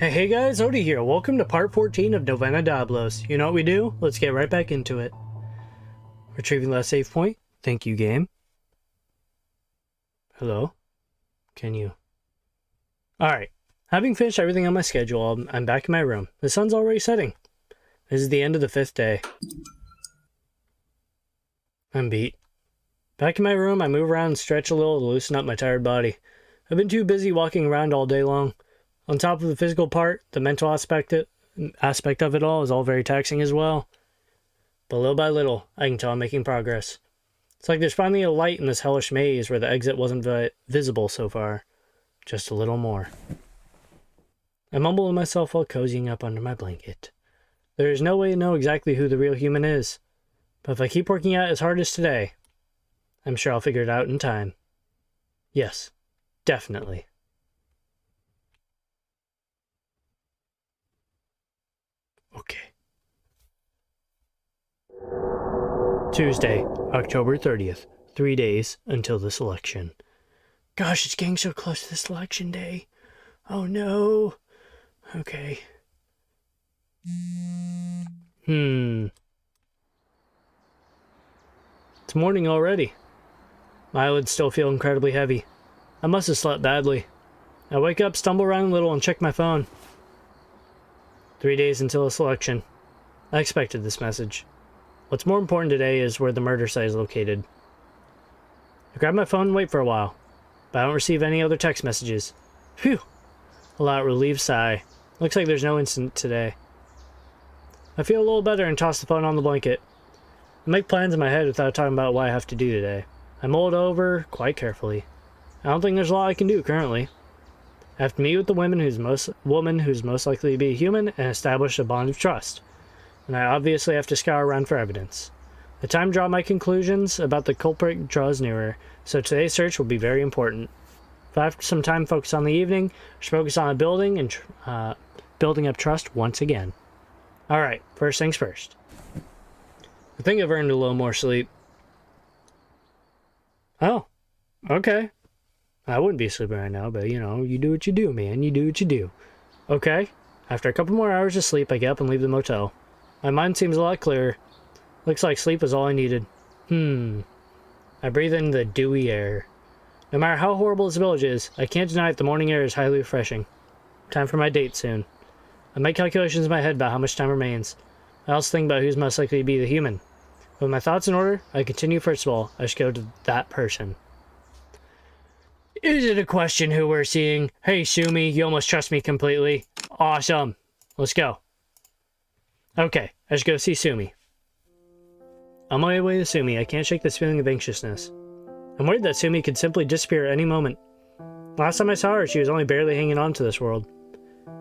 Hey guys, Odie here. Welcome to part 14 of Novena Diabolos. You know what we do? Let's get right back into it. Retrieving last save point. Thank you, game. Hello? Can you? Alright. Having finished everything on my schedule, I'm back in my room. The sun's already setting. This is the end of the 5th day. I'm beat. Back in my room, I move around and stretch a little to loosen up my tired body. I've been too busy walking around all day long. On top of the physical part, the mental aspect of it all is all very taxing as well. But little by little, I can tell I'm making progress. It's like there's finally a light in this hellish maze where the exit wasn't visible so far. Just a little more. I mumble to myself while cozying up under my blanket. There is no way to know exactly who the real human is. But if I keep working at it as hard as today, I'm sure I'll figure it out in time. Yes, definitely. Okay. Tuesday, October 30th. 3 days until the selection. Gosh, it's getting so close to the selection day. Oh no. Okay. It's morning already. My eyelids still feel incredibly heavy. I must have slept badly. I wake up, stumble around a little, and check my phone. 3 days until a selection. I expected this message. What's more important today is where the murder site is located. I grab my phone and wait for a while, but I don't receive any other text messages. Phew! A loud relieved sigh. Looks like there's no incident today. I feel a little better and toss the phone on the blanket. I make plans in my head without talking about what I have to do today. I mull it over quite carefully. I don't think there's a lot I can do currently. I have to meet with the woman who's most likely to be a human and establish a bond of trust. And I obviously have to scour around for evidence. The time to draw my conclusions about the culprit draws nearer, so today's search will be very important. If I have some time focused on the evening, I should focus on building and building up trust once again. Alright, first things first. I think I've earned a little more sleep. Oh, okay. I wouldn't be sleeping right now, but you know, you do what you do, man. You do what you do. Okay. After a couple more hours of sleep, I get up and leave the motel. My mind seems a lot clearer. Looks like sleep was all I needed. I breathe in the dewy air. No matter how horrible this village is, I can't deny that the morning air is highly refreshing. Time for my date soon. I make calculations in my head about how much time remains. I also think about who's most likely to be the human. With my thoughts in order, I continue. First of all, I should go to that person. Is it a question who we're seeing? Hey, Sumi, you almost trust me completely. Awesome. Let's go. Okay, I should go see Sumi. On my way to Sumi, I can't shake this feeling of anxiousness. I'm worried that Sumi could simply disappear at any moment. Last time I saw her, she was only barely hanging on to this world.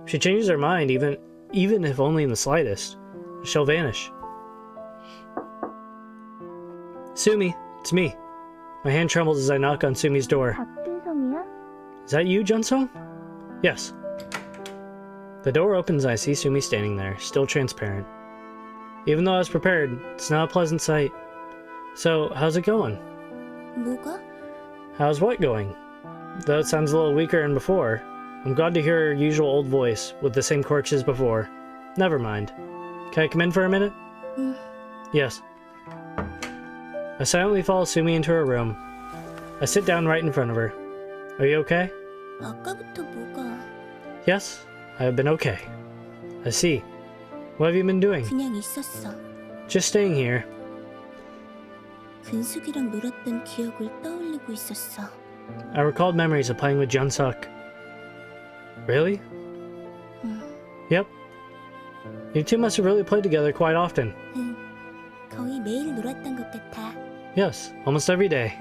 If she changes her mind, even if only in the slightest, she'll vanish. Sumi, it's me. My hand trembles as I knock on Sumi's door. Is that you, Junsong? Yes. The door opens and I see Sumi standing there, still transparent. Even though I was prepared, it's not a pleasant sight. So, how's it going? 뭐가? How's what going? Though it sounds a little weaker than before. I'm glad to hear her usual old voice, with the same quirks as before. Never mind. Can I come in for a minute? Yes. I silently follow Sumi into her room. I sit down right in front of her. Are you okay? 아까부터 뭐가? Yes, I have been okay. I see. What have you been doing? 그냥 있었어. Just staying here. 근숙이랑 놀았던 기억을 떠올리고 있었어. I recalled memories of playing with Jun-suk. Really? Yep. You two must have really played together quite often. 응, 거의 매일 놀았던 것 같아. Yes, almost every day.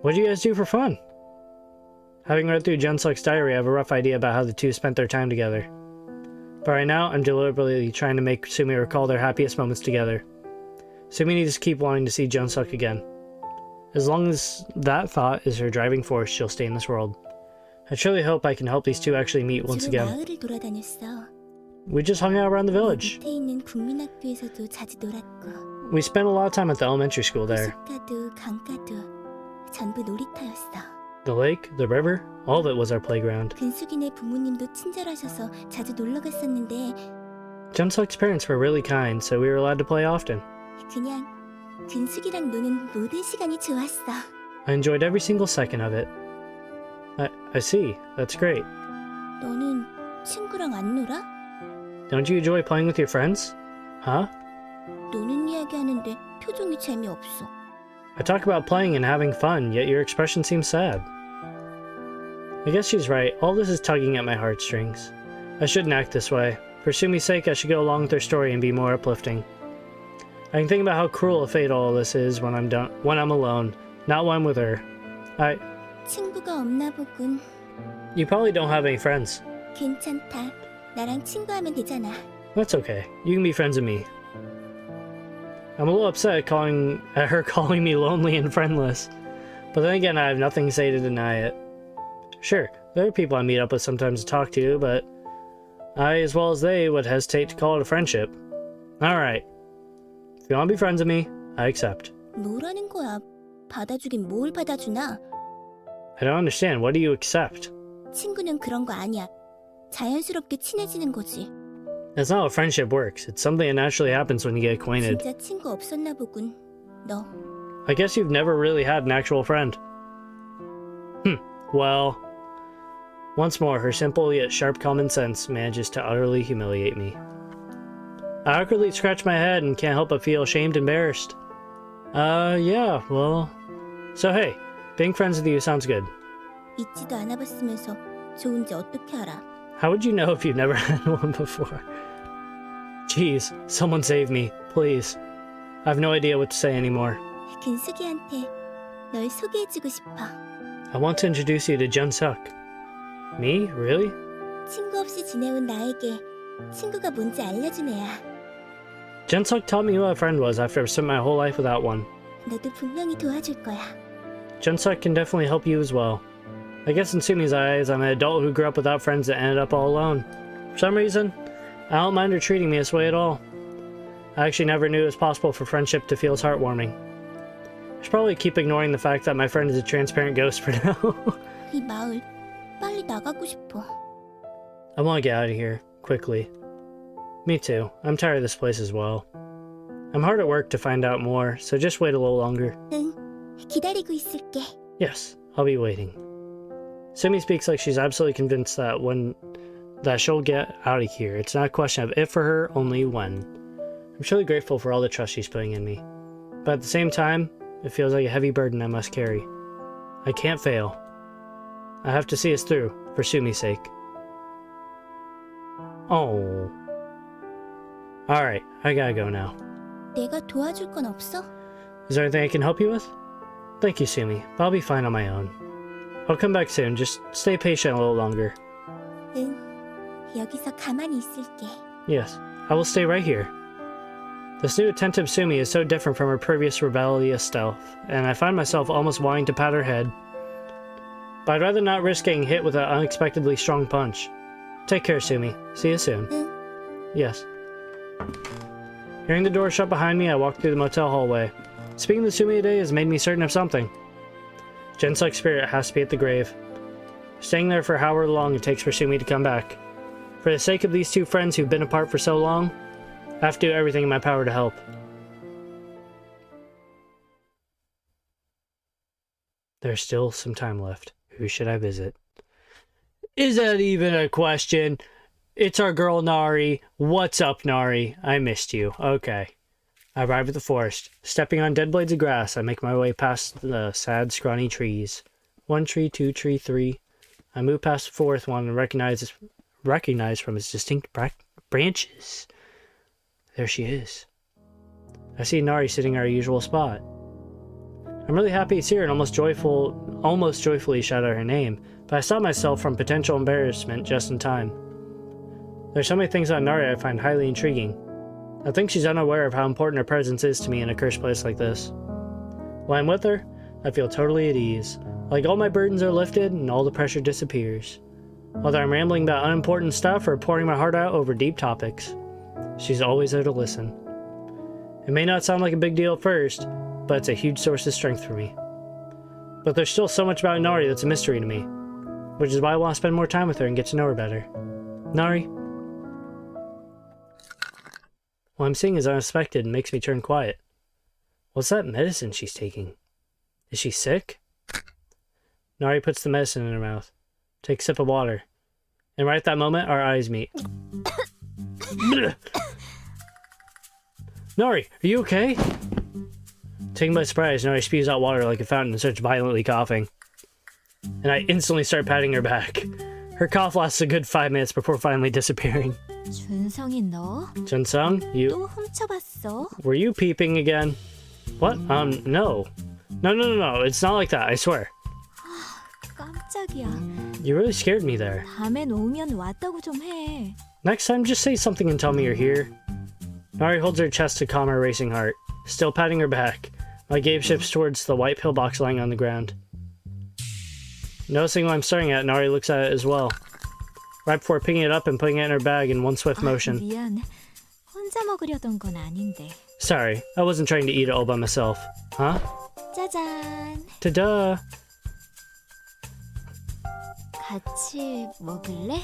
What do you guys do for fun? Having read through Jun-suk's diary, I have a rough idea about how the two spent their time together. But right now, I'm deliberately trying to make Sumi recall their happiest moments together. Sumi needs to keep wanting to see Jun-suk again. As long as that thought is her driving force, she'll stay in this world. I truly hope I can help these two actually meet once 주로 again. 마을을 돌아다녔어. We just hung out around the village. 밑에 있는 국민학교에서도 자주 놀았고. We spent a lot of time at the elementary school there. 호숫가도 강가도 전부 놀이터였어. The lake, the river, all of it was our playground. 근숙이네 부모님도 친절하셔서 자주 놀러 갔었는데 Junseok's parents were really kind, so we were allowed to play often. 그냥 근숙이랑 노는 모든 시간이 좋았어. I enjoyed every single second of it. I see. That's great. 너는 친구랑 안 놀아? Don't you enjoy playing with your friends? Huh? 노는 이야기 하는데 표정이 재미없어. I talk about playing and having fun, yet your expression seems sad. I guess she's right. All this is tugging at my heartstrings. I shouldn't act this way. For Sumi's sake, I should go along with her story and be more uplifting. I can think about how cruel a fate all this is when I'm alone, not when I'm with her. 친구가 없나 보군. You probably don't have any friends. 괜찮다. 나랑 친구하면 되잖아. That's okay. You can be friends with me. I'm a little upset at her calling me lonely and friendless. But then again, I have nothing to say to deny it. Sure, there are people I meet up with sometimes to talk to, but I, as well as they, would hesitate to call it a friendship. Alright. If you want to be friends with me, I accept. 뭐라는 거야? 받아주긴 뭘 받아주나? I don't understand. What do you accept? 친구는 그런 거 아니야. 자연스럽게 친해지는 거지. That's not how friendship works. It's something that naturally happens when you get acquainted. 진짜 친구 없었나 보군. 너. I guess you've never really had an actual friend. Well, once more, her simple yet sharp common sense manages to utterly humiliate me. I awkwardly scratch my head and can't help but feel ashamed and embarrassed. Yeah, well... So hey, being friends with you sounds good. 잊지도 않아봤으면서 좋은지 어떻게 알아? How would you know if you've never had one before? Jeez, someone save me, please. I have no idea what to say anymore. 근숙이한테 널 소개해주고 싶어. I want to introduce you to Junseok. Me? Really? 친구 없이 지내온 나에게 친구가 뭔지 알려준 애야. Junseok taught me what a friend was after I've spent my whole life without one. 너도 분명히 도와줄 거야. Junseok can definitely help you as well. I guess in Sumi's eyes, I'm an adult who grew up without friends that ended up all alone. For some reason, I don't mind her treating me this way at all. I actually never knew it was possible for friendship to feel as heartwarming. I should probably keep ignoring the fact that my friend is a transparent ghost for now. 이 마을 빨리 나가고 싶어. I want to get out of here, quickly. Me too. I'm tired of this place as well. I'm hard at work to find out more, so just wait a little longer. 응, 기다리고 있을게. Yes, I'll be waiting. Sumi speaks like she's absolutely convinced that she'll get out of here. It's not a question of if for her, only when. I'm truly grateful for all the trust she's putting in me. But at the same time, it feels like a heavy burden I must carry. I can't fail. I have to see us through, for Sumi's sake. Oh. Alright, I gotta go now. 내가 도와줄 건 없어? Is there anything I can help you with? Thank you, Sumi, but I'll be fine on my own. I'll come back soon, just stay patient a little longer. 응, 여기서 가만히 있을게. Yes, I will stay right here. This new attentive Sumi is so different from her previous rebellious stealth, and I find myself almost wanting to pat her head. But I'd rather not risk getting hit with an unexpectedly strong punch. Take care, Sumi. See you soon. 응. Yes. Hearing the door shut behind me, I walk through the motel hallway. Speaking to Sumi today has made me certain of something. Junseok's spirit has to be at the grave. Staying there for however long it takes for Sumi to come back. For the sake of these two friends who've been apart for so long, I have to do everything in my power to help. There's still some time left. Who should I visit? Is that even a question? It's our girl Nari. What's up, Nari? I missed you. Okay. I arrive at the forest. Stepping on dead blades of grass, I make my way past the sad, scrawny trees. 1 tree, 2 tree, 3. I move past the fourth one and recognize from its distinct branches. There she is. I see Nari sitting at our usual spot. I'm really happy it's here and almost joyfully shout out her name, but I stop myself from potential embarrassment just in time. There's so many things about Nari I find highly intriguing. I think she's unaware of how important her presence is to me in a cursed place like this. When I'm with her, I feel totally at ease, like all my burdens are lifted and all the pressure disappears. Whether I'm rambling about unimportant stuff or pouring my heart out over deep topics, she's always there to listen. It may not sound like a big deal at first, but it's a huge source of strength for me. But there's still so much about Nari that's a mystery to me, which is why I want to spend more time with her and get to know her better. Nari? What I'm seeing is unexpected and makes me turn quiet. What's that medicine she's taking? Is she sick? Nari puts the medicine in her mouth, takes a sip of water, and right at that moment, our eyes meet. Nari, are you okay? Taken by surprise, Nari spews out water like a fountain and starts violently coughing. And I instantly start patting her back. Her cough lasts a good 5 minutes before finally disappearing. 준성이 너? Junsung, you... 또 훔쳐봤어? Were you peeping again? What? No. No, it's not like that, I swear. 깜짝이야. You really scared me there. 다음엔 오면 왔다고 좀 해. Next time, just say something and tell me you're here. Nari holds her chest to calm her racing heart, still patting her back. My gaze shifts towards the white pillbox lying on the ground. Noticing what I'm staring at, Nari looks at it as well. Right before picking it up and putting it in her bag in one swift motion. 미안. 혼자 먹으려던 건 아닌데. Sorry, I wasn't trying to eat it all by myself. Huh? 짜잔. Ta-da! 같이 먹을래?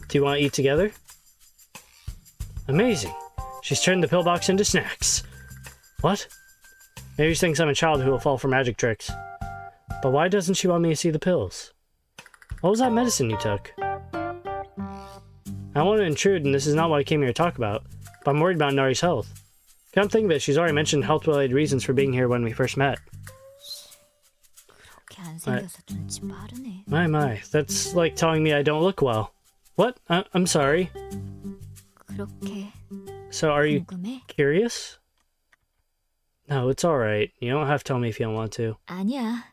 Do you want to eat together? Amazing! She's turned the pillbox into snacks. What? Maybe she thinks I'm a child who will fall for magic tricks. But why doesn't she want me to see the pills? What was that medicine you took? I don't want to intrude, and this is not what I came here to talk about, but I'm worried about Nari's health. Come think of it, she's already mentioned health-related reasons for being here when we first met. 그렇게 안 생겨서 눈치 빠르네. My, that's like telling me I don't look well. What? I'm sorry. 그렇게 So are you 궁금해? curious? No, it's alright. You don't have to tell me if you don't want to. 아니야.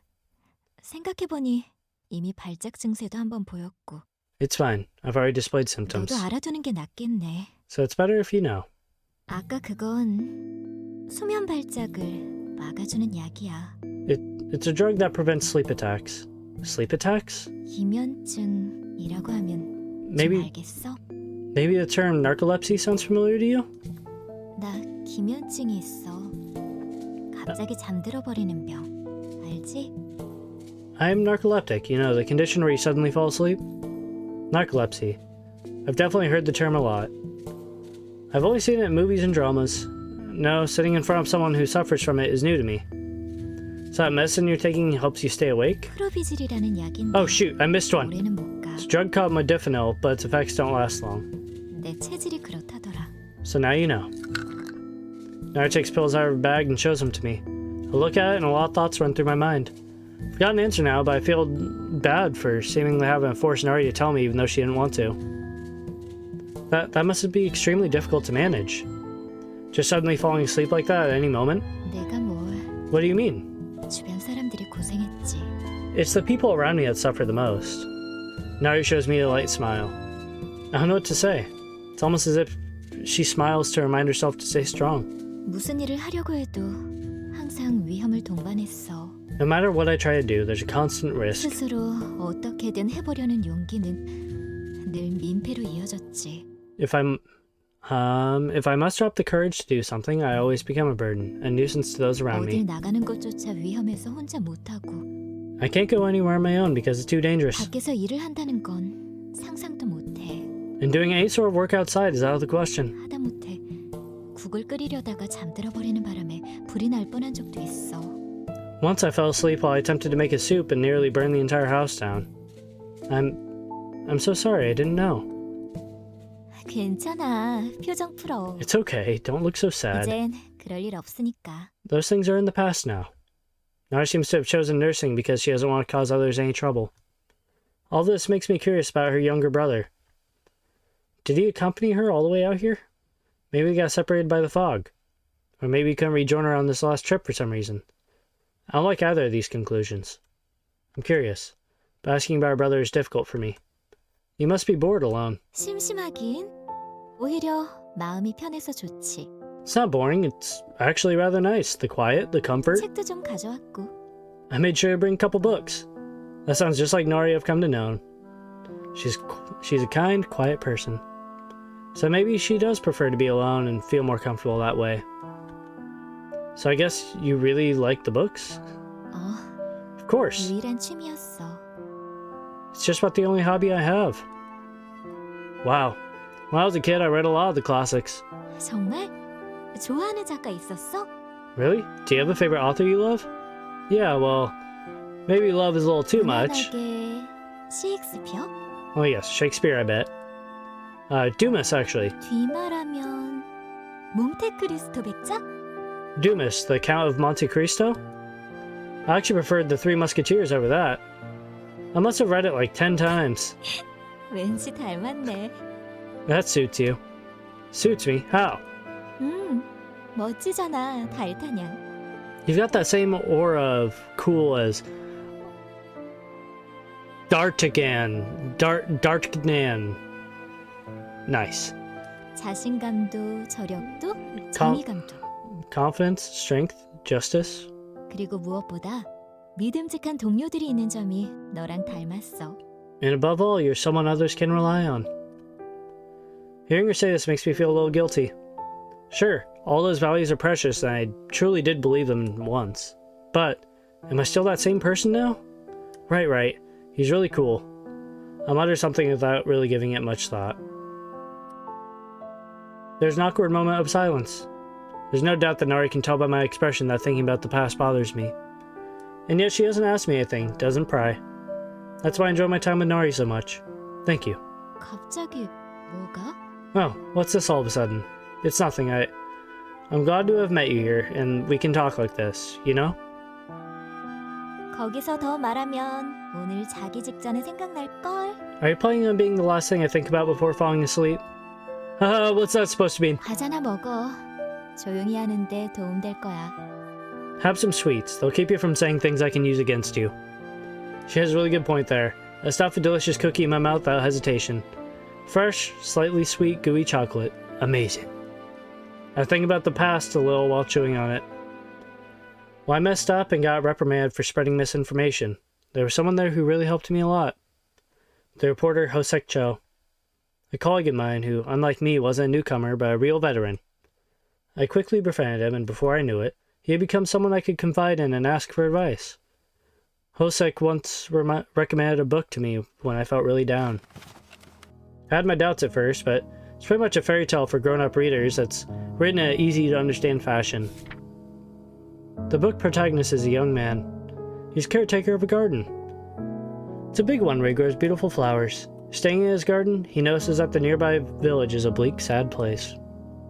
생각해보니 이미 발작 증세도 한번 보였고. It's fine. I've already displayed symptoms. 너도 알아두는 게 낫겠네. So it's better if you know. 아까 그건 수면 발작을 막아주는 약이야. It's a drug that prevents sleep attacks. Sleep attacks? 기면증이라고 하면 Maybe- 좀 알겠어? Maybe the term narcolepsy sounds familiar to you? 나 기면증이 있어. 갑자기 잠들어 버리는 병. 알지? I'm narcoleptic, you know, the condition where you suddenly fall asleep? Narcolepsy. I've definitely heard the term a lot. I've only seen it in movies and dramas. No, sitting in front of someone who suffers from it is new to me. So that medicine you're taking helps you stay awake? 프로비질이라는 약인데 Oh shoot, I missed one. 오래는 못 가. It's a drug called modafinil, but its effects don't last long. 내 체질이 그렇다더라. So now you know. Nara takes pills out of her bag and shows them to me. I look at it and a lot of thoughts run through my mind. I've got an answer now, but I feel bad for seemingly having to force Nari to tell me even though she didn't want to. That must be extremely difficult to manage. Just suddenly falling asleep like that at any moment? 내가 뭘 What do you mean? 주변 사람들이 고생했지. It's the people around me that suffer the most. Nari shows me a light smile. I don't know what to say. It's almost as if she smiles to remind herself to stay strong. 무슨 일을 하려고 해도 항상 위험을 동반했어. No matter what I try to do, there's a constant risk. 스스로 어떻게든 해보려는 용기는 늘 민폐로 이어졌지. If I muster up the courage to do something, I always become a burden, a nuisance to those around 어딜 me. 나가는 것조차 위험해서 혼자 못하고 I can't go anywhere on my own because it's too dangerous. 밖에서 일을 한다는 건 상상도 못해. And doing any sort of work outside is out of the question. 하다못해 국을 끓이려다가 잠들어 버리는 바람에 불이 날 뻔한 적도 있어. Once I fell asleep while I attempted to make a soup and nearly burned the entire house down. I'm so sorry, I didn't know. 괜찮아. 표정 풀어. It's okay, don't look so sad. 이젠 그럴 일 없으니까. Those things are in the past now. Nara seems to have chosen nursing because she doesn't want to cause others any trouble. All this makes me curious about her younger brother. Did he accompany her all the way out here? Maybe they got separated by the fog. Or maybe he couldn't rejoin her on this last trip for some reason. I don't like either of these conclusions. I'm curious, but asking about her brother is difficult for me. You must be bored alone. 심심하긴. 오히려 마음이 편해서 좋지. It's not boring, it's actually rather nice. The quiet, the comfort. 책도 좀 가져왔고. I made sure to bring a couple books. That sounds just like Nari I've come to know. She's a kind, quiet person. So maybe she does prefer to be alone and feel more comfortable that way. So I guess you really like the books? Of course. 유일한 취미였어. It's just about the only hobby I have. Wow. When I was a kid, I read a lot of the classics. 정말? 좋아하는 작가 있었어? Really? Do you have a favorite author you love? Yeah, well, maybe love is a little too much. 무난하게 셰익스피어? Oh yes, Shakespeare, I bet. Dumas, actually. 뒤말하면 몬테크리스토 백작? Dumas, the Count of Monte Cristo? I actually preferred The Three Musketeers over that. I must have read it like 10 times. 왠지 닮았네. That suits you. Suits me? How? 멋지잖아, 달타냥. You've got that same aura of cool as D'Artagnan. Nice. 자신감도 저력도 정의감도. Confidence, strength, justice. 그리고 무엇보다 믿음직한 동료들이 있는 점이 너랑 닮았어. And above all, you're someone others can rely on. Hearing her say this makes me feel a little guilty. Sure, all those values are precious, and I truly did believe them once. But, am I still that same person now? Right. He's really cool. I muttered something without really giving it much thought. There's an awkward moment of silence. There's no doubt that Nari can tell by my expression that thinking about the past bothers me. And yet she doesn't ask me anything, doesn't pry. That's why I enjoy my time with Nari so much. Thank you. 갑자기 뭐가? Oh, what's this all of a sudden? It's nothing, I'm glad to have met you here, and we can talk like this, you know? 거기서 더 말하면 오늘 자기 직전에 생각날걸? Are you planning on being the last thing I think about before falling asleep? Haha, what's that supposed to mean? 과자나 먹어. 조용히 하는데 도움될 거야. Have some sweets. They'll keep you from saying things I can use against you. She has a really good point there. I stuff a delicious cookie in my mouth without hesitation. Fresh, slightly sweet, gooey chocolate. Amazing. I think about the past a little while chewing on it. Well, I messed up and got reprimanded for spreading misinformation. There was someone there who really helped me a lot. The reporter Hosek Cho. A colleague of mine who, unlike me, wasn't a newcomer, but a real veteran. I quickly befriended him, and before I knew it, he had become someone I could confide in and ask for advice. Hosek once recommended a book to me when I felt really down. I had my doubts at first, but it's pretty much a fairy tale for grown-up readers that's written in an easy-to-understand fashion. The book protagonist is a young man. He's caretaker of a garden. It's a big one where he grows beautiful flowers. Staying in his garden, he notices that the nearby village is a bleak, sad place.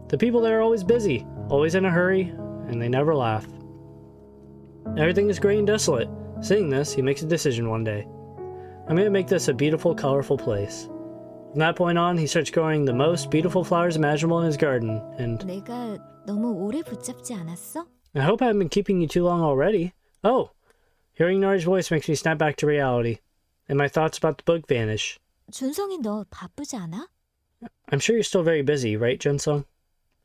The people there are always busy, always in a hurry, and they never laugh. Everything is gray and desolate. Seeing this, he makes a decision one day. I'm going to make this a beautiful, colorful place. From that point on, he starts growing the most beautiful flowers imaginable in his garden, and 내가 너무 오래 붙잡지 않았어? I hope I haven't been keeping you too long already. Oh! Hearing Nari's voice makes me snap back to reality, and my thoughts about the book vanish. 준성이 너 바쁘지 않아? I'm sure you're still very busy, right, Junsung?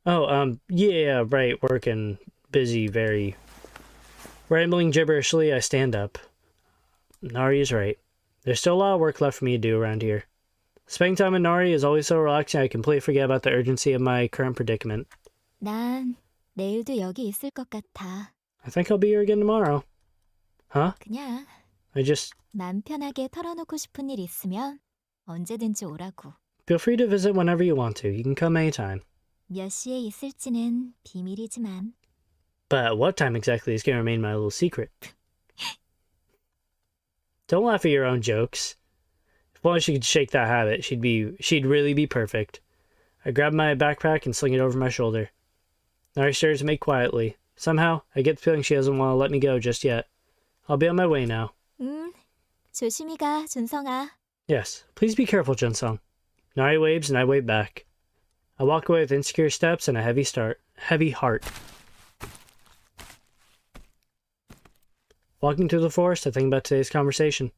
Oh, yeah, right, working, busy, very... Rambling gibberishly, I stand up. Nari is right. There's still a lot of work left for me to do around here. Spending time with Nari is always so relaxing I completely forget about the urgency of my current predicament. 난 내일도 여기 있을 것 같아. I think I'll be here again tomorrow. Huh? 그냥 맘 편하게 털어놓고 싶은 일 있으면 언제든지 오라고. Feel free to visit whenever you want to. You can come anytime. 몇 시에 있을지는 비밀이지만. But at what time exactly is going to remain my little secret. Don't laugh at your own jokes. If only she could shake that habit, she'd really be perfect. I grab my backpack and sling it over my shoulder. Nari stares at me quietly. Somehow, I get the feeling she doesn't want to let me go just yet. I'll be on my way now. 조심히 가, 준성아. Yes, please be careful, Junsung. Nari waves and I wave back. I walk away with insecure steps and a heavy heart. Walking through the forest, I think about today's conversation.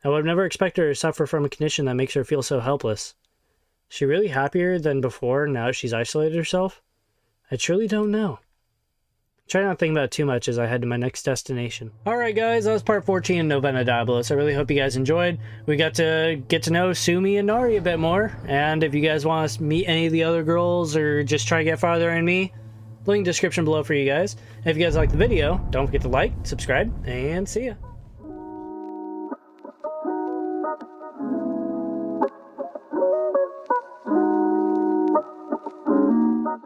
I would have never expected her to suffer from a condition that makes her feel so helpless. Is she really happier than before now that she's isolated herself? I truly don't know. Try not to think about it too much as I head to my next destination. Alright guys, that was part 14 of Novena Diabolos. I really hope you guys enjoyed. We got to get to know Sumi and Nari a bit more. And if you guys want us to meet any of the other girls or just try to get farther in me, link description below for you guys. And if you guys like the video, don't forget to like, subscribe, and see ya.